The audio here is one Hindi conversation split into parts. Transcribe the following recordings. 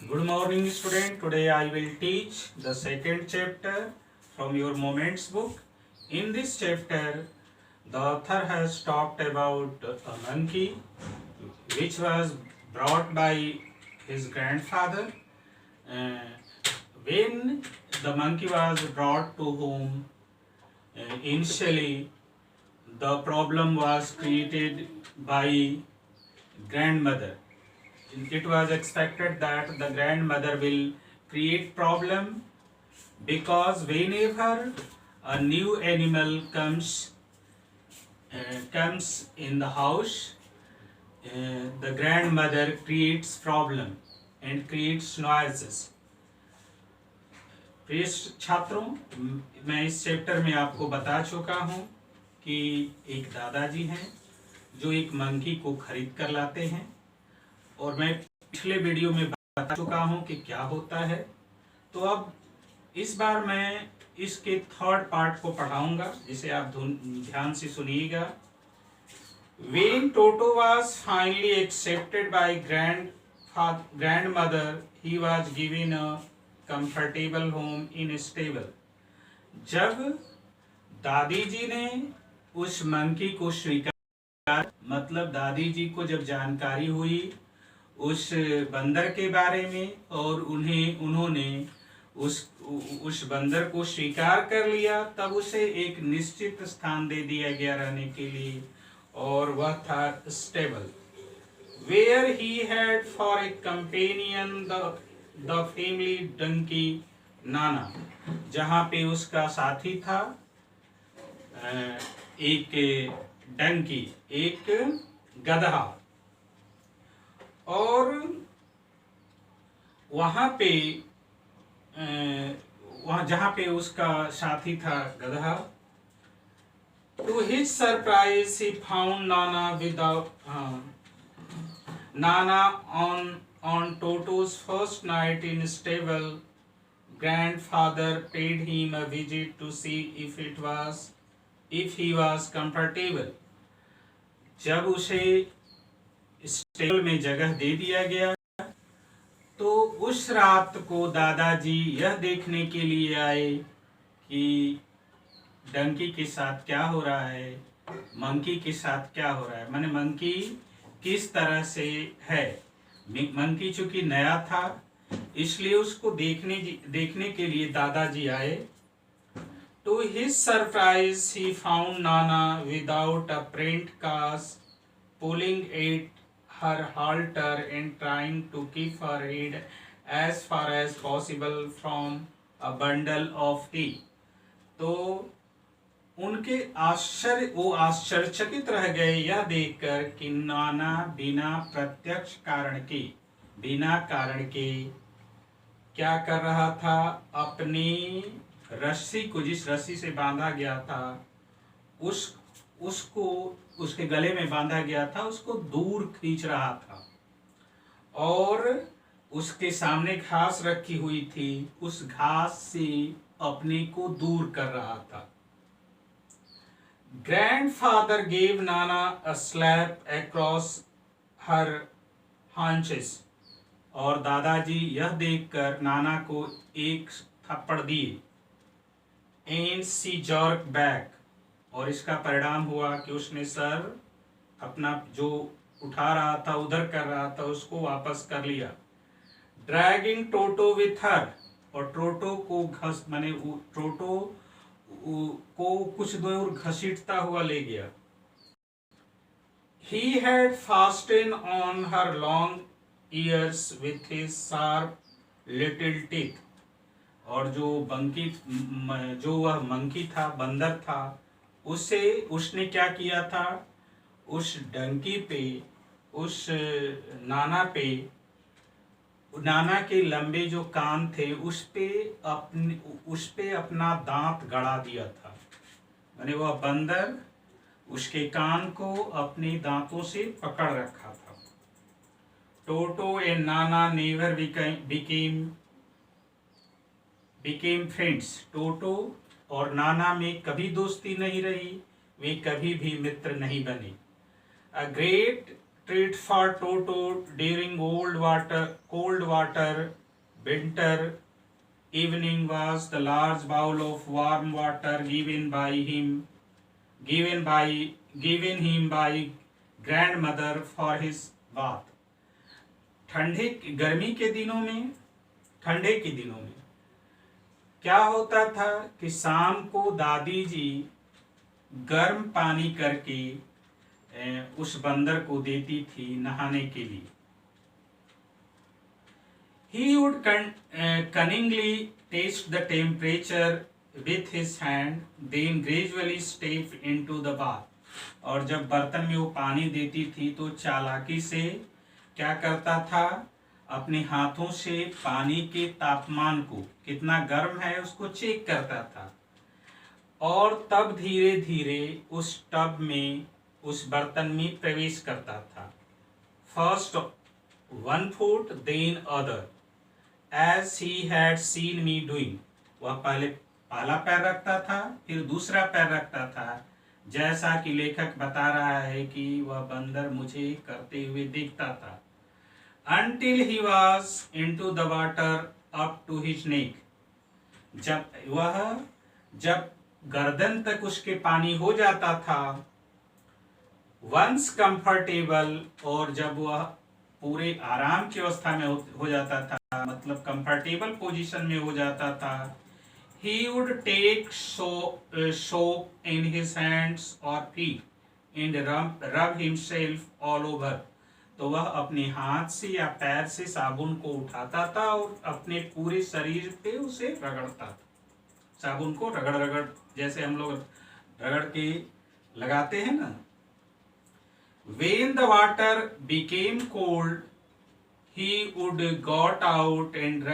Good morning, student. Today I will teach the second chapter from your Moments book. In this chapter, the author has talked about a monkey which was brought by his grandfather. Uh, when the monkey was brought to home, initially the problem was created by grandmother. It was expected that the grandmother will create problem because whenever a new animal comes in the house, the grandmother creates problem and creates noises. प्रिय छात्रों, मैं इस चैप्टर में आपको बता चुका हूँ कि एक दादाजी हैं जो एक मंकी को खरीद कर लाते हैं, और मैं पिछले वीडियो में बता चुका हूँ कि क्या होता है। तो अब इस बार मैं इसके थर्ड पार्ट को पढ़ाऊंगा, जिसे आप ध्यान से सुनिएगा। When Toto was finally accepted by grandmother, he was given a comfortable home in a stable. जब दादी जी ने उस मंकी को स्वीकार, मतलब दादी जी को जब जानकारी हुई उस बंदर के बारे में और उन्होंने उस बंदर को स्वीकार कर लिया, तब उसे एक निश्चित स्थान दे दिया गया रहने के लिए, और वह था stable, where he had for a companion the family donkey Nana, जहाँ पे उसका साथी था एक डंकी, एक गधा, और वहाँ पे जहाँ पे उसका साथी था गधा, to his surprise he found Nana on Toto's first night in stable. Grandfather paid him a visit to see if he was comfortable. जब उसे स्टेबल में जगह दे दिया गया, तो उस रात को दादाजी यह देखने के लिए आए कि डंकी के साथ क्या हो रहा है, मंकी के साथ क्या हो रहा है, माने मंकी किस तरह से है। मंकी चूंकि नया था, इसलिए उसको देखने के लिए दादाजी आए। To his surprise he found Nana without a print cast, pulling at her halter and trying to keep her head as far as possible from a bundle of hay. तो उनके वो आश्चर्यचकित रह गए यह देखकर कि नाना बिना प्रत्यक्ष कारण के, बिना कारण के क्या कर रहा था, अपनी रस्सी को, जिस रस्सी से बांधा गया था, उसको उसके गले में बांधा गया था, उसको दूर खींच रहा था, और उसके सामने घास रखी हुई थी, उस घास से अपने को दूर कर रहा था। Grandfather gave Nana a slap across her haunches, और दादाजी यह देखकर नाना को एक थप्पड़ दिए। And she jerked back, और इसका परिणाम हुआ कि उसने सर अपना जो उठा रहा था, उधर कर रहा था, उसको वापस कर लिया। Dragging Toto with her, और टोटो को कुछ दूर घसीटता हुआ ले गया। He had fastened on her long ears with his sharp little teeth, और जो वह मंकी था, बंदर था, उसने क्या किया था, उस डंकी पे, उस नाना के लंबे जो कान थे, उस पे अपना दांत गड़ा दिया था। यानी वह बंदर उसके कान को अपने दांतों से पकड़ रखा था। टोटो and Nana never became friends. टोटो और नाना में कभी दोस्ती नहीं रही, वे कभी भी मित्र नहीं बने। A great treat for Toto during cold water winter evening was the large bowl of warm water given him by grandmother for his bath. ठंडे गर्मी के दिनों में ठंडे के दिनों में क्या होता था कि शाम को दादी जी गर्म पानी करके उस बंदर को देती थी नहाने के लिए. He would cunningly test the temperature with his hand, then gradually step into the bath. और जब बर्तन में वो पानी देती थी तो चालाकी से क्या करता था, अपने हाथों से पानी के तापमान को कितना गर्म है उसको चेक करता था और तब धीरे धीरे उस टब में उस बर्तन में प्रवेश करता था. First 1 foot then other as he had seen me doing. वह पहले पहला पैर रखता था फिर दूसरा पैर रखता था, जैसा कि लेखक बता रहा है कि वह बंदर मुझे करते हुए देखता था. Until he was into the water up to his neck. जब गर्दन तक उसके पानी हो जाता था. Once comfortable, और जब वह पूरे आराम की अवस्था में हो जाता था, मतलब कंफर्टेबल पोजीशन में हो जाता था, he would take soap in his hands or feet and rub himself all over. तो वह अपने हाथ से या पैर से साबुन को उठाता था और अपने पूरे शरीर पे उसे रगड़ता था. साबुन को रगड़ जैसे हम लोग रगड़ के लगाते हैं ना. When the water became cold, he would got out and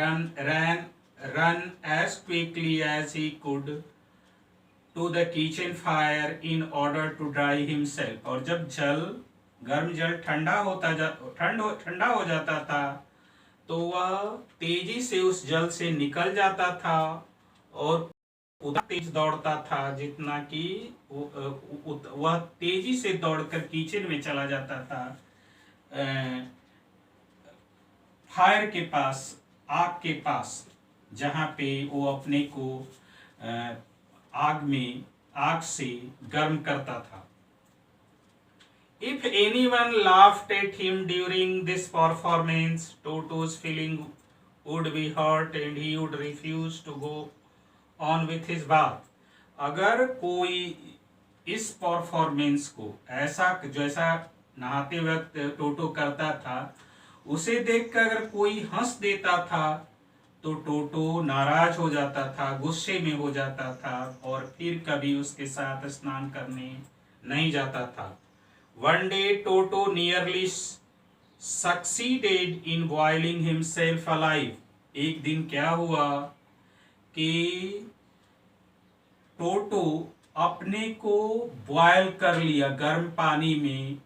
run as quickly as he could to the kitchen fire in order to dry himself. और जब गर्म जल ठंडा हो जाता था तो वह तेजी से उस जल से निकल जाता था और उतना तेज दौड़ता था जितना कि वह तेजी से दौड़कर किचन में चला जाता था, फायर के पास, आग के पास, जहाँ पे वो अपने को आग से गर्म करता था. If anyone laughed at him during this performance, Toto's feeling would be hurt and he would refuse to go on with his bath. अगर कोई इस परफॉर्मेंस को जैसा नहाते वक्त टोटो करता था उसे देखकर अगर कोई हंस देता था तो टोटो नाराज हो जाता था, गुस्से में हो जाता था और फिर कभी उसके साथ स्नान करने नहीं जाता था. One day Toto nearly succeeded in boiling himself alive. एक दिन क्या हुआ कि टोटो अपने को बॉयल कर लिया, गर्म पानी में,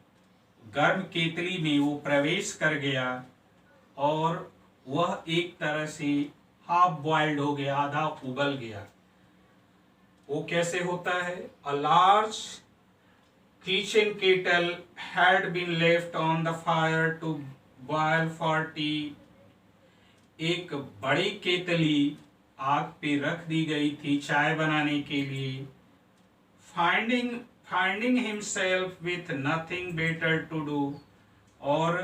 गर्म केतली में वो प्रवेश कर गया और वह एक तरह से हाफ बॉइल्ड हो गया, आधा उबल गया. वो कैसे होता है? A large kitchen kettle had been left on the fire to boil for tea. एक बड़ी केतली आग पे रख दी गई थी चाय बनाने के लिए. Finding himself with nothing better to do, और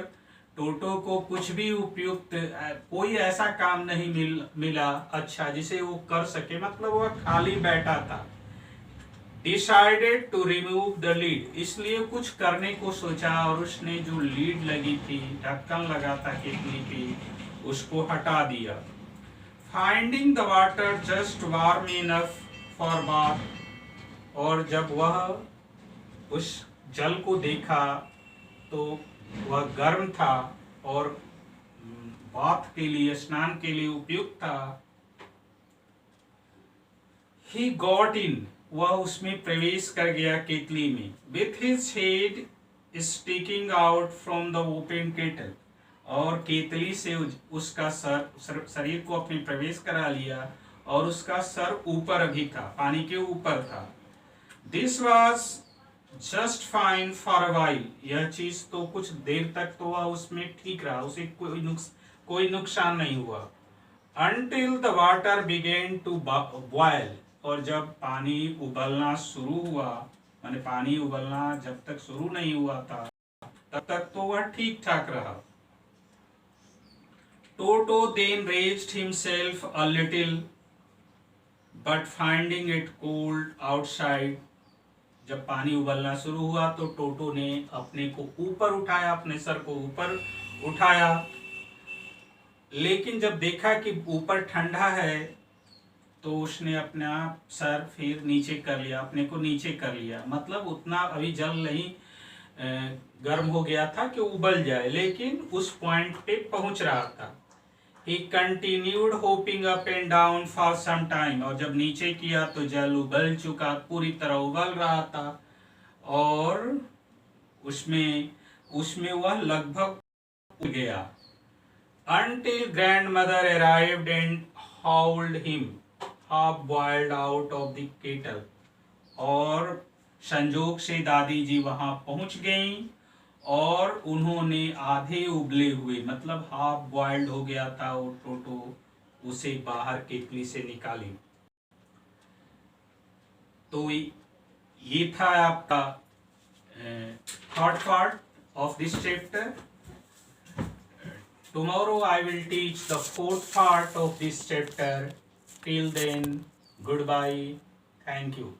टोटो को कुछ भी उपयुक्त कोई ऐसा काम नहीं मिला अच्छा जिसे वो कर सके, मतलब वह खाली बैठा था. Decided to remove the lid, इसलिए कुछ करने को सोचा और उसने जो लीड लगी थी, ढक्कन लगा था केतली पे, उसको हटा दिया. Finding the water just warm enough for bath, और जब वह उस जल को देखा तो वह गर्म था और बाथ के लिए, स्नान के लिए उपयुक्त था. He got in, वह उसमें प्रवेश कर गया केतली में. With his head sticking out from the open kettle, और केतली से उसका शरीर को अपने प्रवेश करा लिया और उसका सर ऊपर भी था, पानी के ऊपर था. This was just fine for a while, यह चीज तो कुछ देर तक तो वह उसमें ठीक रहा, उसे कोई नुकसान नहीं हुआ। Until the water began to boil, और जब पानी उबलना शुरू हुआ, माने पानी उबलना जब तक शुरू नहीं हुआ था तब तक तो वह ठीक ठाक रहा। Toto then raised himself a little but finding it cold outside, जब पानी उबलना शुरू हुआ तो टोटो ने अपने को ऊपर उठाया, अपने सर को ऊपर उठाया, लेकिन जब देखा कि ऊपर ठंडा है तो उसने अपना सर फिर नीचे कर लिया, अपने को नीचे कर लिया, मतलब उतना अभी जल नहीं गर्म हो गया था कि उबल जाए, लेकिन उस पॉइंट पे पहुंच रहा था। He continued hopping up and down for some time, और जब नीचे किया तो जल उबल चुका, पूरी तरह उबल रहा था, और उसमें उसमें वह लगभग उब गया। Until grandmother arrived and hauled him half boiled out of the kettle, और संजोग से दादी जी वहां पहुंच गईं और उन्होंने आधे उबले हुए, मतलब हाफ बॉइल्ड हो गया था वो टोटो, उसे बाहर केतली से निकाली। तो ये था आपका third part of this chapter. Tomorrow I will teach the fourth part of this chapter. Till then, goodbye, thank you.